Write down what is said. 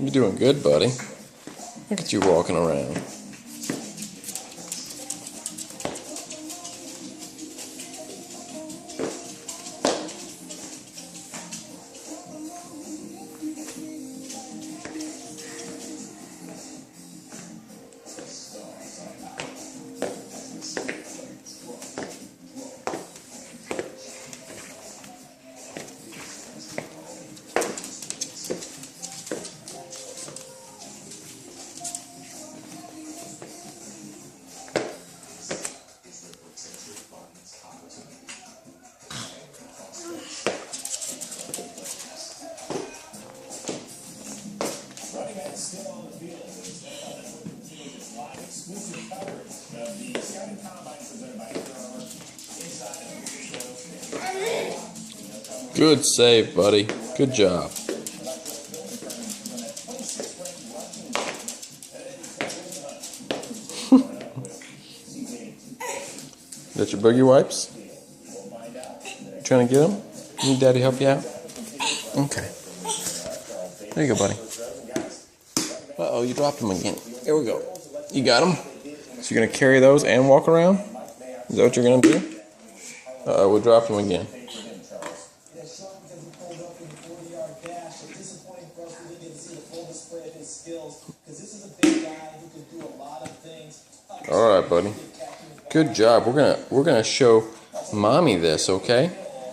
You're doing good, buddy. Look at you walking around. Still on the field. Live exclusive coverage of the scouting combine presented by inside Good save, buddy. Good job. Got your boogie wipes? You trying to get them? Need Daddy help you out? Okay. There you go, buddy. Uh-oh, you dropped them again. Here we go. You got them? So you're going to carry those and walk around? Is that what you're going to do? Uh-oh, we dropped them again. All right, buddy. Good job. We're gonna show Mommy this, okay?